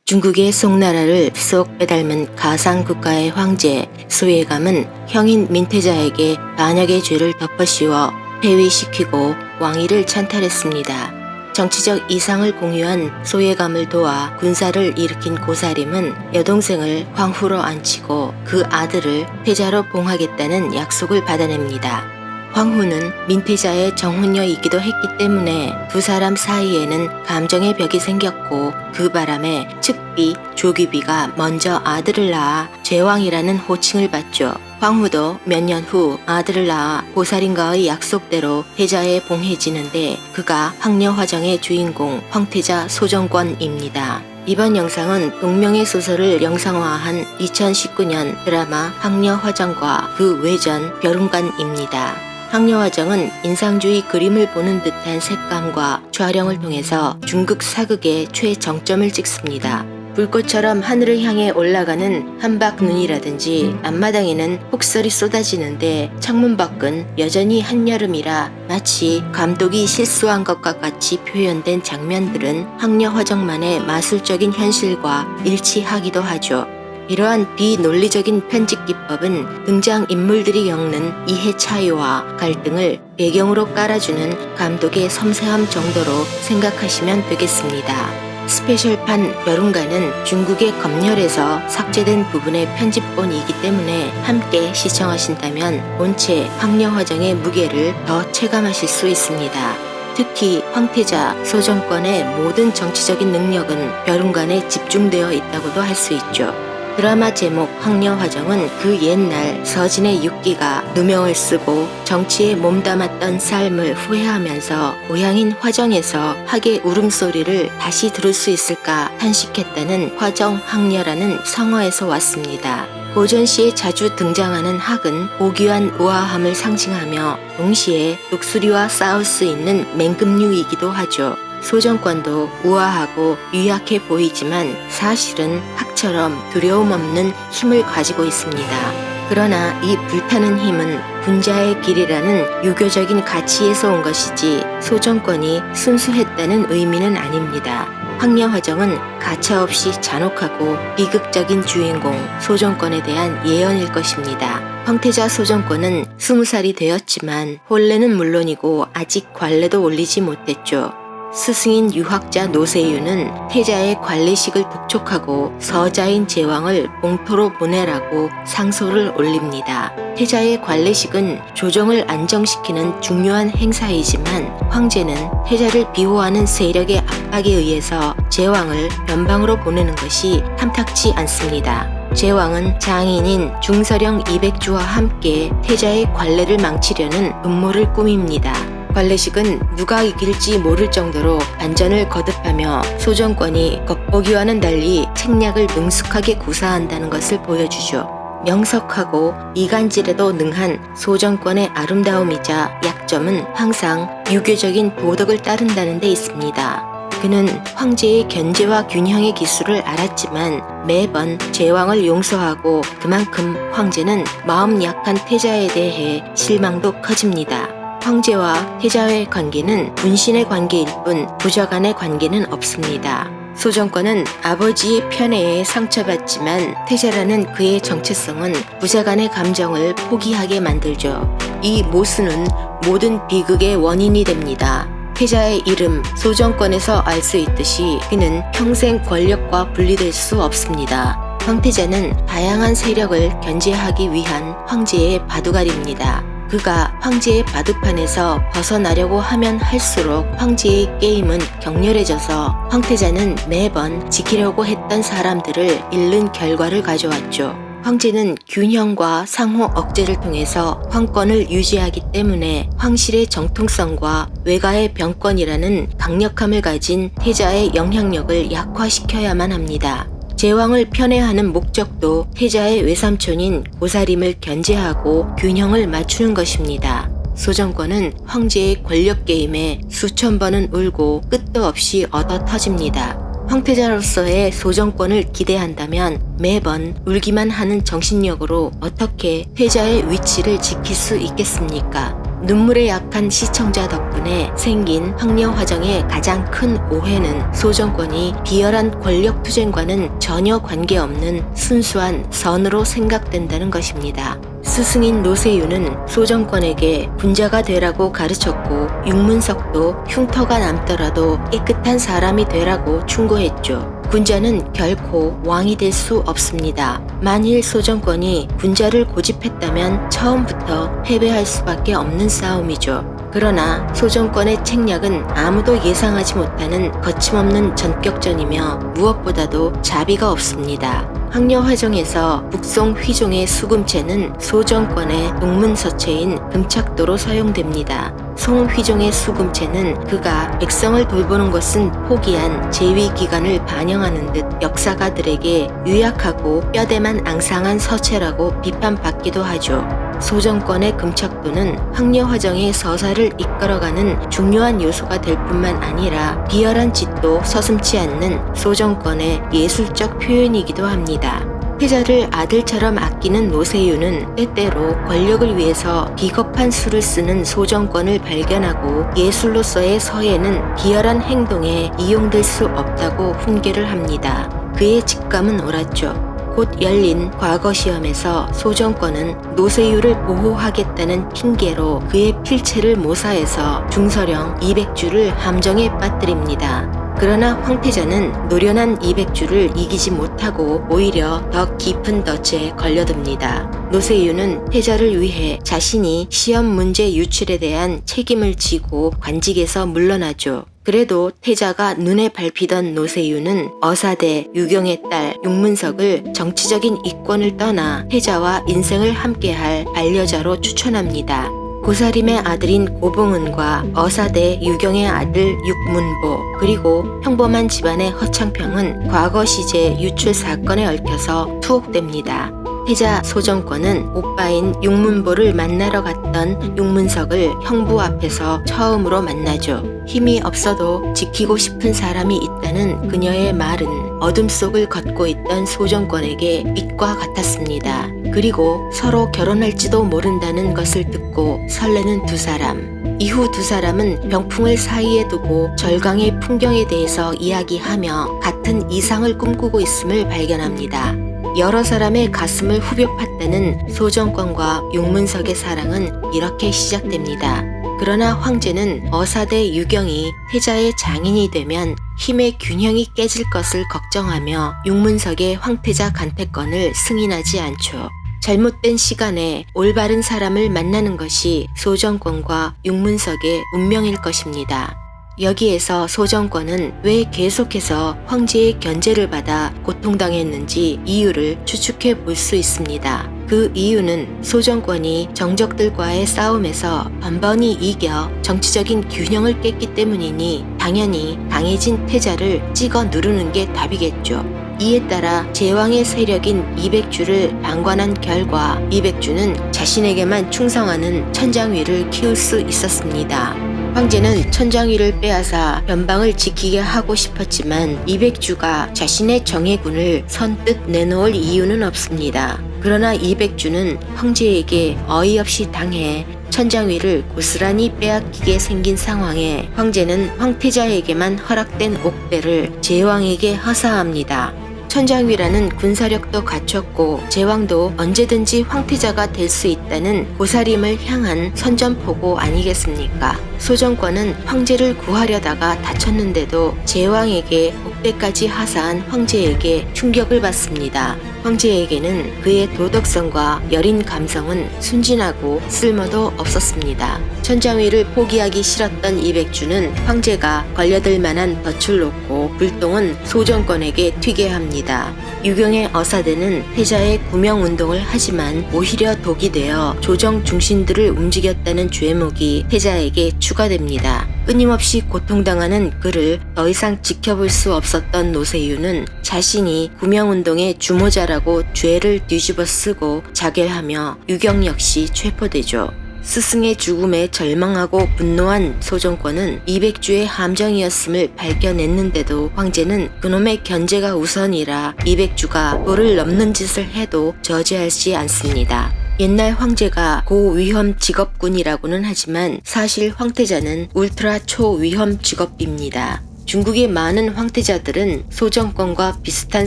중국의 송나라를 쏙 빼닮은 가상국가의 황제 소예감은 형인 민태자에게 반역의 죄를 덮어씌워 폐위시키고 왕위를 찬탈했습니다. 정치적 이상을 공유한 소예감을 도와 군사를 일으킨 고사림은 여동생을 황후로 앉히고 그 아들을 태자로 봉하겠다는 약속을 받아냅니다. 황후는 민태자의 정혼녀이기도 했기 때문에 두 사람 사이에는 감정의 벽이 생겼고 그 바람에 측비, 조귀비가 먼저 아들을 낳아 제왕이라는 호칭을 받죠. 황후도 몇 년 후 아들을 낳아 고사림과의 약속대로 태자에 봉해지는데 그가 황녀화정의 주인공 황태자 소정권입니다. 이번 영상은 동명의 소설을 영상화한 2019년 드라마 황녀화정과 그 외전 벼룬간입니다. 황녀화정은 인상주의 그림을 보는 듯한 색감과 촬영을 통해서 중국 사극의 최정점을 찍습니다. 불꽃처럼 하늘을 향해 올라가는 한박눈이라든지 앞마당에는 폭설이 쏟아지는데 창문 밖은 여전히 한여름이라 마치 감독이 실수한 것과 같이 표현된 장면들은 황녀화정만의 마술적인 현실과 일치하기도 하죠. 이러한 비논리적인 편집 기법은 등장인물들이 겪는 이해 차이와 갈등을 배경으로 깔아주는 감독의 섬세함 정도로 생각하시면 되겠습니다. 스페셜판 벼룬간은 중국의 검열에서 삭제된 부분의 편집본이기 때문에 함께 시청하신다면 본체 황녀화정의 무게를 더 체감하실 수 있습니다. 특히 황태자 소정권의 모든 정치적인 능력은 벼룬간에 집중되어 있다고도 할 수 있죠. 드라마 제목 황녀화정은 그 옛날 서진의 육기가 누명을 쓰고 정치에 몸담았던 삶을 후회하면서 고향인 화정에서 학의 울음소리를 다시 들을 수 있을까 탄식했다는 화정학녀라는 성어에서 왔습니다. 고전시에 자주 등장하는 학은 고귀한 우아함을 상징하며 동시에 독수리와 싸울 수 있는 맹금류이기도 하죠. 소정권도 우아하고 유약해 보이지만 사실은 학처럼 두려움 없는 힘을 가지고 있습니다. 그러나 이 불타는 힘은 군자의 길이라는 유교적인 가치에서 온 것이지 소정권이 순수했다는 의미는 아닙니다. 황녀화정은 가차없이 잔혹하고 비극적인 주인공 소정권에 대한 예언일 것입니다. 황태자 소정권은 20살이 되었지만 혼례는 물론이고 아직 관례도 올리지 못했죠. 스승인 유학자 노세유는 태자의 관례식을 독촉하고 서자인 제왕을 봉토로 보내라고 상소를 올립니다. 태자의 관례식은 조정을 안정시키는 중요한 행사이지만 황제는 태자를 비호하는 세력의 압박에 의해서 제왕을 변방으로 보내는 것이 탐탁치 않습니다. 제왕은 장인인 중서령 200주와 함께 태자의 관례를 망치려는 음모를 꾸밉니다. 관례식은 누가 이길지 모를 정도로 반전을 거듭하며 소정권이 겉보기와는 달리 책략을 능숙하게 구사한다는 것을 보여주죠. 명석하고 이간질에도 능한 소정권의 아름다움이자 약점은 항상 유교적인 도덕을 따른다는 데 있습니다. 그는 황제의 견제와 균형의 기술을 알았지만 매번 제왕을 용서하고 그만큼 황제는 마음 약한 태자에 대해 실망도 커집니다. 황제와 태자의 관계는 분신의 관계일 뿐 부자 간의 관계는 없습니다. 소정권은 아버지의 편애에 상처받지만 태자라는 그의 정체성은 부자 간의 감정을 포기하게 만들죠. 이 모순은 모든 비극의 원인이 됩니다. 태자의 이름 소정권에서 알 수 있듯이 그는 평생 권력과 분리될 수 없습니다. 황태자는 다양한 세력을 견제하기 위한 황제의 바둑알입니다. 그가 황제의 바둑판에서 벗어나려고 하면 할수록 황제의 게임은 격렬해져서 황태자는 매번 지키려고 했던 사람들을 잃는 결과를 가져왔죠. 황제는 균형과 상호 억제를 통해서 황권을 유지하기 때문에 황실의 정통성과 외가의 병권이라는 강력함을 가진 태자의 영향력을 약화시켜야만 합니다. 제왕을 편애하는 목적도 태자의 외삼촌인 고사림을 견제하고 균형을 맞추는 것입니다. 소정권은 황제의 권력 게임에 수천 번은 울고 끝도 없이 얻어 터집니다. 황태자로서의 소정권을 기대한다면 매번 울기만 하는 정신력으로 어떻게 태자의 위치를 지킬 수 있겠습니까? 눈물에 약한 시청자 덕분에 생긴 황녀화정의 가장 큰 오해는 소정권이 비열한 권력투쟁과는 전혀 관계없는 순수한 선으로 생각된다는 것입니다. 스승인 노세윤은 소정권에게 군자가 되라고 가르쳤고 윤문석도 흉터가 남더라도 깨끗한 사람이 되라고 충고했죠. 군자는 결코 왕이 될 수 없습니다. 만일 소정권이 군자를 고집했다면 처음부터 패배할 수밖에 없는 싸움이죠. 그러나 소정권의 책략은 아무도 예상하지 못하는 거침없는 전격전이며 무엇보다도 자비가 없습니다. 황녀화정에서 북송 휘종의 수금체는 소정권의 동문서체인 금착도로 사용됩니다. 송휘종의 수금체는 그가 백성을 돌보는 것은 포기한 재위기간을 반영하는 듯 역사가들에게 유약하고 뼈대만 앙상한 서체라고 비판받기도 하죠. 소정권의 금착도는 황녀화정의 서사를 이끌어가는 중요한 요소가 될 뿐만 아니라 비열한 짓도 서슴지 않는 소정권의 예술적 표현이기도 합니다. 태자를 아들처럼 아끼는 노세윤은 때때로 권력을 위해서 비겁한 수를 쓰는 소정권을 발견하고 예술로서의 서예는 비열한 행동에 이용될 수 없다고 훈계를 합니다. 그의 직감은 옳았죠. 곧 열린 과거시험에서 소정권은 노세유를 보호하겠다는 핑계로 그의 필체를 모사해서 중서령 200주를 함정에 빠뜨립니다. 그러나 황태자는 노련한 200주를 이기지 못하고 오히려 더 깊은 덫에 걸려듭니다. 노세유는 태자를 위해 자신이 시험 문제 유출에 대한 책임을 지고 관직에서 물러나죠. 그래도 태자가 눈에 밟히던 노세유는 어사대 유경의 딸 윤문석을 정치적인 이권을 떠나 태자와 인생을 함께할 반려자로 추천합니다. 고사림의 아들인 고봉은과 어사대 유경의 아들 육문보 그리고 평범한 집안의 허창평은 과거 시제 유출 사건에 얽혀서 투옥됩니다. 태자 소정권은 오빠인 육문보를 만나러 갔던 육문석을 형부 앞에서 처음으로 만나죠. 힘이 없어도 지키고 싶은 사람이 있다는 그녀의 말은 어둠 속을 걷고 있던 소정권에게 빛과 같았습니다. 그리고 서로 결혼할지도 모른다는 것을 듣고 설레는 두 사람. 이후 두 사람은 병풍을 사이에 두고 절강의 풍경에 대해서 이야기하며 같은 이상을 꿈꾸고 있음을 발견합니다. 여러 사람의 가슴을 후벼 팠다는 소정권과 윤문석의 사랑은 이렇게 시작됩니다. 그러나 황제는 어사대 유경이 태자의 장인이 되면 힘의 균형이 깨질 것을 걱정하며 윤문석의 황태자 간택권을 승인하지 않죠. 잘못된 시간에 올바른 사람을 만나는 것이 소정권과 윤문석의 운명일 것입니다. 여기에서 소정권은 왜 계속해서 황제의 견제를 받아 고통당했는지 이유를 추측해 볼 수 있습니다. 그 이유는 소정권이 정적들과의 싸움에서 번번이 이겨 정치적인 균형을 깼기 때문이니 당연히 강해진 태자를 찍어 누르는 게 답이겠죠. 이에 따라 제왕의 세력인 200주를 방관한 결과 200주는 자신에게만 충성하는 천장위를 키울 수 있었습니다. 황제는 천장위를 빼앗아 변방을 지키게 하고 싶었지만 200주가 자신의 정예군을 선뜻 내놓을 이유는 없습니다. 그러나 200주는 황제에게 어이없이 당해 천장위를 고스란히 빼앗기게 생긴 상황에 황제는 황태자에게만 허락된 옥대를 제왕에게 허사합니다. 천장위라는 군사력도 갖췄고 제왕도 언제든지 황태자가 될 수 있다는 고사림을 향한 선전포고 아니겠습니까? 소정권은 황제를 구하려다가 다쳤는데도 제왕에게 옥대까지 하사한 황제에게 충격을 받습니다. 황제에게는 그의 도덕성과 여린 감성은 순진하고 쓸모도 없었습니다. 천장위를 포기하기 싫었던 200주는 황제가 걸려들 만한 덫을 놓고 불똥은 소정권에게 튀게 합니다. 유경의 어사대는 태자의 구명운동을 하지만 오히려 독이 되어 조정 중신들을 움직였다는 죄목이 태자에게 추가됩니다. 끊임없이 고통당하는 그를 더 이상 지켜볼 수 없었던 노세유는 자신이 구명운동의 주모자라고 죄를 뒤집어 쓰고 자결하며 유경 역시 체포되죠. 스승의 죽음에 절망하고 분노한 소정권은 200주의 함정이었음을 밝혀냈는데도 황제는 그놈의 견제가 우선이라 200주가 도를 넘는 짓을 해도 저지하지 않습니다. 옛날 황제가 고위험 직업군이라고는 하지만 사실 황태자는 울트라 초위험 직업입니다. 중국의 많은 황태자들은 소정권과 비슷한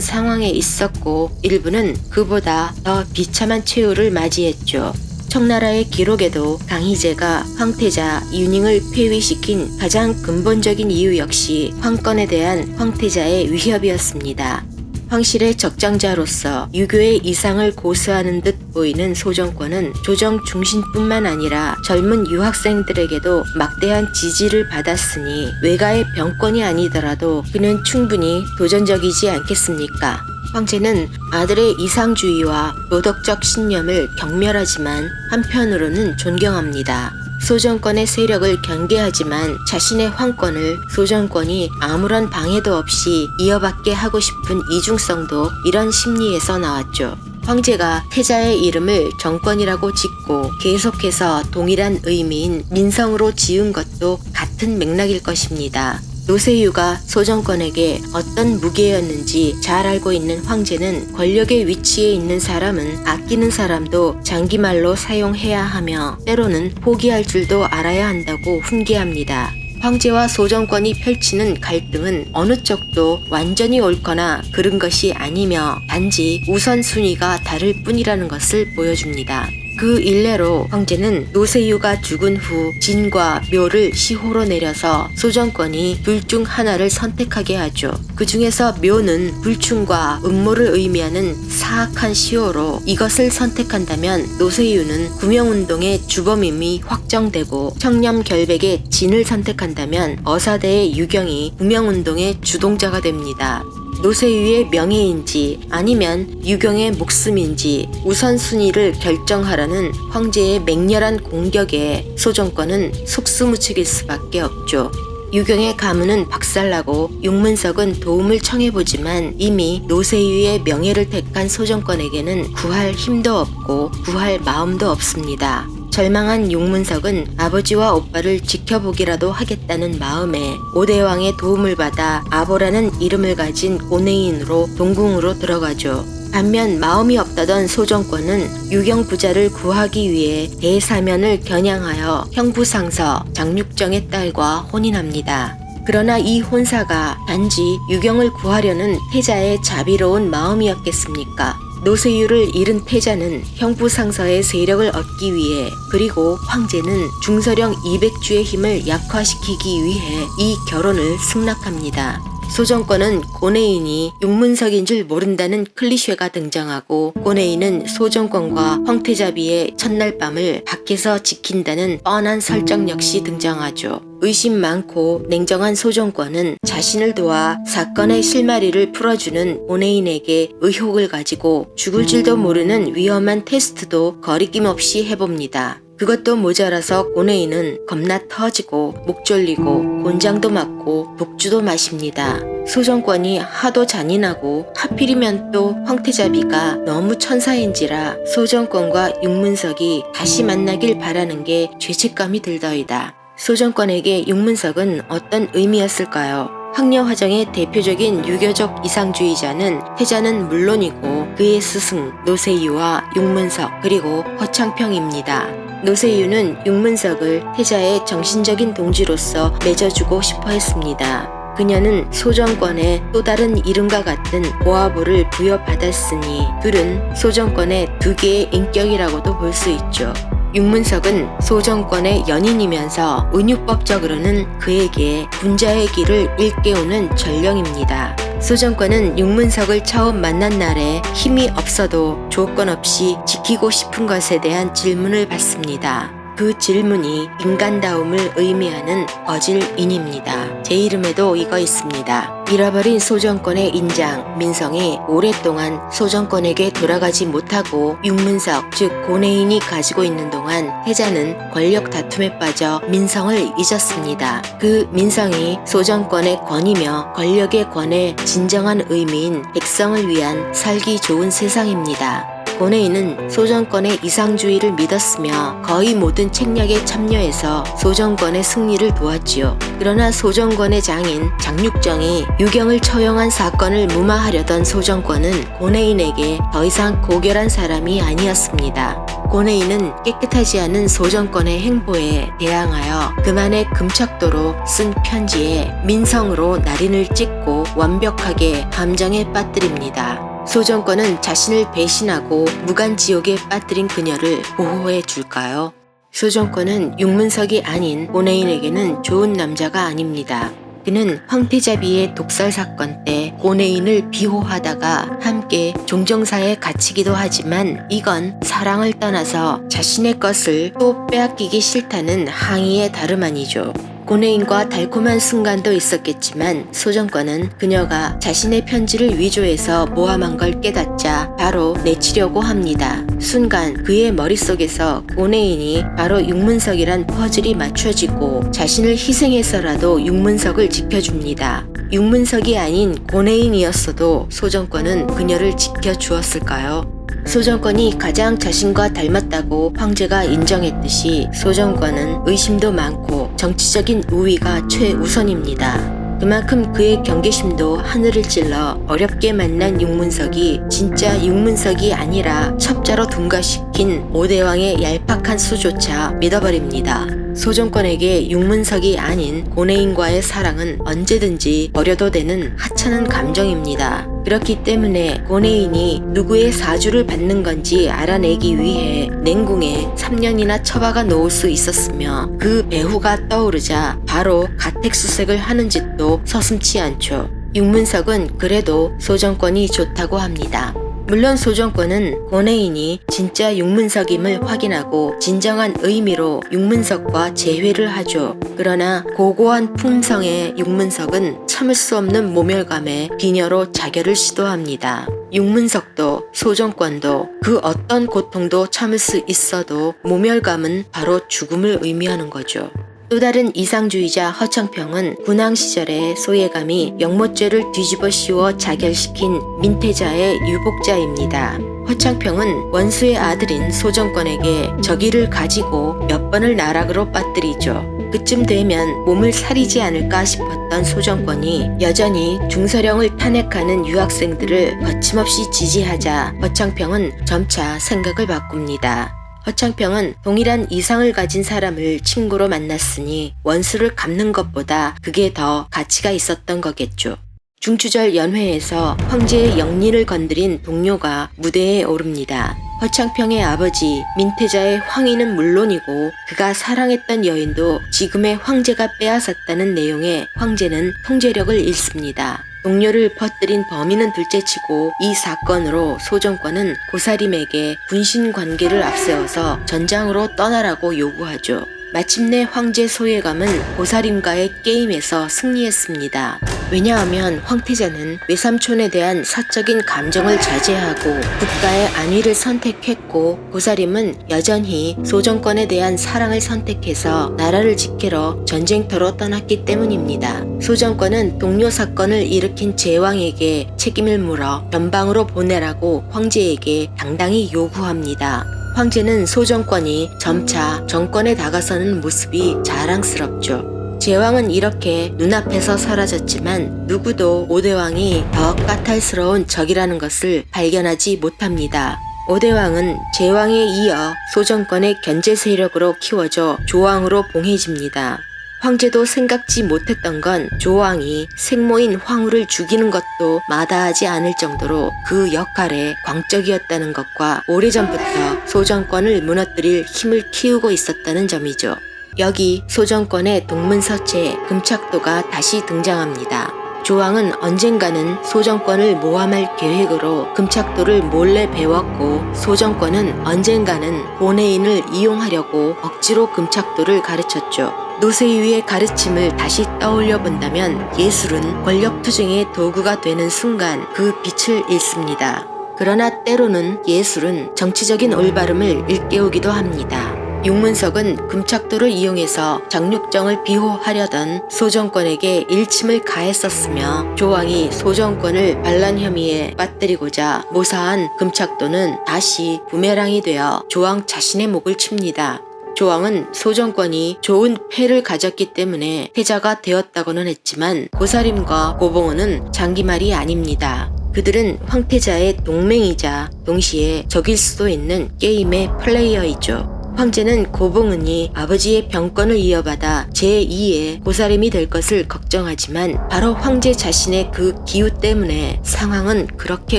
상황에 있었고 일부는 그보다 더 비참한 최후를 맞이했죠. 청나라의 기록에도 강희제가 황태자 윤잉을 폐위시킨 가장 근본적인 이유 역시 황권에 대한 황태자의 위협이었습니다. 황실의 적장자로서 유교의 이상을 고수하는 듯 보이는 소정권은 조정 중신뿐만 아니라 젊은 유학생들에게도 막대한 지지를 받았으니 외가의 병권이 아니더라도 그는 충분히 도전적이지 않겠습니까? 황제는 아들의 이상주의와 도덕적 신념을 경멸하지만 한편으로는 존경합니다. 소정권의 세력을 경계하지만 자신의 황권을 소정권이 아무런 방해도 없이 이어받게 하고 싶은 이중성도 이런 심리에서 나왔죠. 황제가 태자의 이름을 정권이라고 짓고 계속해서 동일한 의미인 민성으로 지은 것도 같은 맥락일 것입니다. 노세유가 소정권에게 어떤 무게였는지 잘 알고 있는 황제는 권력의 위치에 있는 사람은 아끼는 사람도 장기말로 사용해야 하며 때로는 포기할 줄도 알아야 한다고 훈계합니다. 황제와 소정권이 펼치는 갈등은 어느 쪽도 완전히 옳거나 그른 것이 아니며 단지 우선순위가 다를 뿐이라는 것을 보여줍니다. 그 일례로 황제는 노세유가 죽은 후 진과 묘를 시호로 내려서 소정권이 둘 중 하나를 선택하게 하죠. 그 중에서 묘는 불충과 음모를 의미하는 사악한 시호로 이것을 선택한다면 노세유는 구명운동의 주범임이 확정되고 청렴결백의 진을 선택한다면 어사대의 유경이 구명운동의 주동자가 됩니다. 노세유의 명예인지 아니면 유경의 목숨인지 우선순위를 결정하라는 황제의 맹렬한 공격에 소정권은 속수무책일 수밖에 없죠. 유경의 가문은 박살나고 윤문석은 도움을 청해보지만 이미 노세유의 명예를 택한 소정권에게는 구할 힘도 없고 구할 마음도 없습니다. 절망한 윤문석은 아버지와 오빠를 지켜보기라도 하겠다는 마음에 오대왕의 도움을 받아 아보라는 이름을 가진 고뇌인으로 동궁으로 들어가죠. 반면 마음이 없다던 소정권은 유경 부자를 구하기 위해 대사면을 겨냥하여 형부상서 장육정의 딸과 혼인합니다. 그러나 이 혼사가 단지 유경을 구하려는 태자의 자비로운 마음이었겠습니까? 노세유를 잃은 태자는 형부상서의 세력을 얻기 위해 그리고 황제는 중서령 200주의 힘을 약화시키기 위해 이 결혼을 승낙합니다. 소정권은 고뇌인이 윤문석인 줄 모른다는 클리셰가 등장하고 고뇌인은 소정권과 황태자비의 첫날 밤을 밖에서 지킨다는 뻔한 설정 역시 등장하죠. 의심 많고 냉정한 소정권은 자신을 도와 사건의 실마리를 풀어주는 고뇌인에게 의혹을 가지고 죽을 줄도 모르는 위험한 테스트도 거리낌 없이 해봅니다. 그것도 모자라서 고뇌인은 겁나 터지고 목 졸리고 곤장도 맞고 독주도 마십니다. 소정권이 하도 잔인하고 하필이면 또 황태자비가 너무 천사인지라 소정권과 윤문석이 다시 만나길 바라는 게 죄책감이 들더이다. 소정권에게 윤문석은 어떤 의미였을까요? 황녀화정의 대표적인 유교적 이상주의자는 태자는 물론이고 그의 스승 노세유와 윤문석 그리고 허창평입니다. 노세유는 윤문석을 태자의 정신적인 동지로서 맺어주고 싶어 했습니다. 그녀는 소정권의 또 다른 이름과 같은 고아부를 부여받았으니 둘은 소정권의 두 개의 인격이라고도 볼 수 있죠. 윤문석은 소정권의 연인이면서 은유법적으로는 그에게 군자의 길을 일깨우는 전령입니다. 소정권은 윤문석을 처음 만난 날에 힘이 없어도 조건 없이 지키고 싶은 것에 대한 질문을 받습니다. 그 질문이 인간다움을 의미하는 어질인입니다. 제 이름에도 이거 있습니다. 잃어버린 소정권의 인장 민성이 오랫동안 소정권에게 돌아가지 못하고 윤문석 즉 고뇌인이 가지고 있는 동안 태자는 권력 다툼에 빠져 민성을 잊었습니다. 그 민성이 소정권의 권이며 권력의 권의 진정한 의미인 백성을 위한 살기 좋은 세상입니다. 고뇌인은 소정권의 이상주의를 믿었으며 거의 모든 책략에 참여해서 소정권의 승리를 도왔지요. 그러나 소정권의 장인 장육정이 유경을 처형한 사건을 무마하려던 소정권은 고뇌인에게 더 이상 고결한 사람이 아니었습니다. 고뇌인은 깨끗하지 않은 소정권의 행보에 대항하여 그만의 금착도로 쓴 편지에 민성으로 날인을 찍고 완벽하게 감정에 빠뜨립니다. 소정권은 자신을 배신하고 무간지옥에 빠뜨린 그녀를 보호해 줄까요? 소정권은 육문석이 아닌 고뇌인에게는 좋은 남자가 아닙니다. 그는 황태자비의 독살 사건 때 고뇌인을 비호하다가 함께 종정사에 갇히기도 하지만 이건 사랑을 떠나서 자신의 것을 또 빼앗기기 싫다는 항의의 다름 아니죠. 고뇌인과 달콤한 순간도 있었겠지만 소정권은 그녀가 자신의 편지를 위조해서 모함한 걸 깨닫자 바로 내치려고 합니다. 순간 그의 머릿속에서 고뇌인이 바로 육문석이란 퍼즐이 맞춰지고 자신을 희생해서라도 육문석을 지켜줍니다. 육문석이 아닌 고뇌인이었어도 소정권은 그녀를 지켜주었을까요? 소정권이 가장 자신과 닮았다고 황제가 인정했듯이 소정권은 의심도 많고 정치적인 우위가 최우선입니다. 그만큼 그의 경계심도 하늘을 찔러 어렵게 만난 육문석이 진짜 육문석이 아니라 첩자로 둔갑시킨 오대왕의 얄팍한 수조차 믿어버립니다. 소정권에게 육문석이 아닌 고뇌인과의 사랑은 언제든지 버려도 되는 하찮은 감정입니다. 그렇기 때문에 고뇌인이 누구의 사주를 받는 건지 알아내기 위해 냉궁에 3년이나 처박아 놓을 수 있었으며 그 배후가 떠오르자 바로 가택수색을 하는 짓도 서슴지 않죠. 육문석은 그래도 소정권이 좋다고 합니다. 물론 소정권은 고뇌인이 진짜 육문석임을 확인하고 진정한 의미로 육문석과 재회를 하죠. 그러나 고고한 품성의 육문석은 참을 수 없는 모멸감에 비녀로 자결을 시도합니다. 육문석도 소정권도 그 어떤 고통도 참을 수 있어도 모멸감은 바로 죽음을 의미하는 거죠. 또 다른 이상주의자 허청평은 군왕 시절에 소예감이 영모죄를 뒤집어 씌워 자결시킨 민태자의 유복자입니다. 허청평은 원수의 아들인 소정권에게 저기를 가지고 몇 번을 나락으로 빠뜨리죠. 그쯤 되면 몸을 사리지 않을까 싶었던 소정권이 여전히 중서령을 탄핵하는 유학생들을 거침없이 지지하자 허청평은 점차 생각을 바꿉니다. 허청평은 동일한 이상을 가진 사람을 친구로 만났으니 원수를 갚는 것보다 그게 더 가치가 있었던 거겠죠. 중추절 연회에서 황제의 영린을 건드린 동료가 무대에 오릅니다. 허청평의 아버지 민태자의 황희는 물론이고 그가 사랑했던 여인도 지금의 황제가 빼앗았다는 내용의 황제는 통제력을 잃습니다. 동료를 퍼뜨린 범인은 둘째치고 이 사건으로 소정권은 고사림에게 군신 관계를 앞세워서 전장으로 떠나라고 요구하죠. 마침내 황제 소예감은 고사림과의 게임에서 승리했습니다. 왜냐하면 황태자는 외삼촌에 대한 사적인 감정을 자제하고 국가의 안위를 선택했고 고사림은 여전히 소정권에 대한 사랑을 선택해서 나라를 지키러 전쟁터로 떠났기 때문입니다. 소정권은 동료 사건을 일으킨 제왕에게 책임을 물어 변방으로 보내라고 황제에게 당당히 요구합니다. 황제는 소정권이 점차 정권에 다가서는 모습이 자랑스럽죠. 제왕은 이렇게 눈앞에서 사라졌지만 누구도 오대왕이 더 까탈스러운 적이라는 것을 발견하지 못합니다. 오대왕은 제왕에 이어 소정권의 견제 세력으로 키워져 조왕으로 봉해집니다. 황제도 생각지 못했던 건 조왕이 생모인 황후를 죽이는 것도 마다하지 않을 정도로 그 역할에 광적이었다는 것과 오래전부터 소정권을 무너뜨릴 힘을 키우고 있었다는 점이죠. 여기 소정권의 동문서체 금착도가 다시 등장합니다. 조왕은 언젠가는 소정권을 모함할 계획으로 금착도를 몰래 배웠고 소정권은 언젠가는 고뇌인을 이용하려고 억지로 금착도를 가르쳤죠. 노세유의 가르침을 다시 떠올려 본다면 예술은 권력투쟁의 도구가 되는 순간 그 빛을 잃습니다. 그러나 때로는 예술은 정치적인 올바름을 일깨우기도 합니다. 육문석은 금착도를 이용해서 정육정을 비호하려던 소정권에게 일침을 가했었으며 조왕이 소정권을 반란 혐의에 빠뜨리고자 모사한 금착도는 다시 부메랑이 되어 조왕 자신의 목을 칩니다. 조왕은 소정권이 좋은 패를 가졌기 때문에 패자가 되었다고는 했지만 고사림과 고봉호는 장기말이 아닙니다. 그들은 황태자의 동맹이자 동시에 적일 수도 있는 게임의 플레이어이죠. 황제는 고봉은이 아버지의 병권을 이어받아 제2의 고사림이 될 것을 걱정하지만 바로 황제 자신의 그 기우 때문에 상황은 그렇게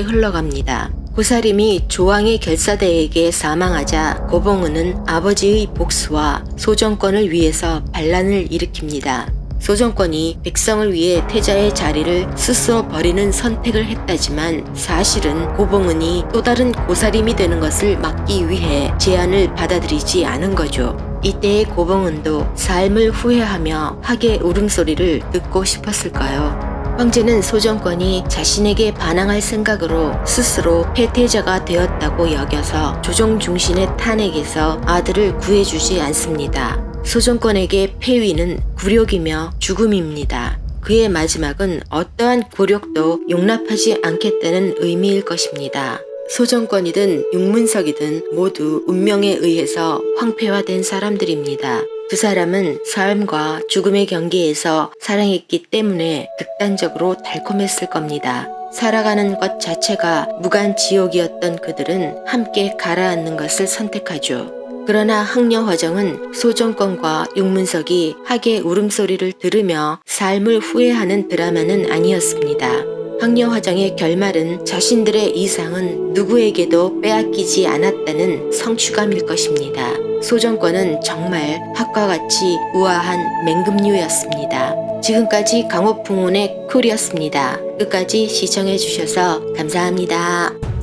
흘러갑니다. 고사림이 조왕의 결사대에게 사망하자 고봉은은 아버지의 복수와 소정권을 위해서 반란을 일으킵니다. 소정권이 백성을 위해 태자의 자리를 스스로 버리는 선택을 했다지만 사실은 고봉은이 또 다른 고사림이 되는 것을 막기 위해 제안을 받아들이지 않은 거죠. 이때의 고봉은도 삶을 후회하며 학의 울음소리를 듣고 싶었을까요? 황제는 소정권이 자신에게 반항할 생각으로 스스로 패태자가 되었다고 여겨서 조정 중신의 탄핵에서 아들을 구해주지 않습니다. 소정권에게 폐위는 굴욕이며 죽음입니다. 그의 마지막은 어떠한 굴욕도 용납하지 않겠다는 의미일 것입니다. 소정권이든 육문석이든 모두 운명에 의해서 황폐화된 사람들입니다. 두 사람은 삶과 죽음의 경계에서 사랑했기 때문에 극단적으로 달콤했을 겁니다. 살아가는 것 자체가 무간지옥이었던 그들은 함께 가라앉는 것을 선택하죠. 그러나 학녀화정은 소정권과 육문석이 학의 울음소리를 들으며 삶을 후회하는 드라마는 아니었습니다. 학녀화정의 결말은 자신들의 이상은 누구에게도 빼앗기지 않았다는 성취감일 것입니다. 소정권은 정말 학과 같이 우아한 맹금류였습니다. 지금까지 강호풍운의 쿨이었습니다. 끝까지 시청해주셔서 감사합니다.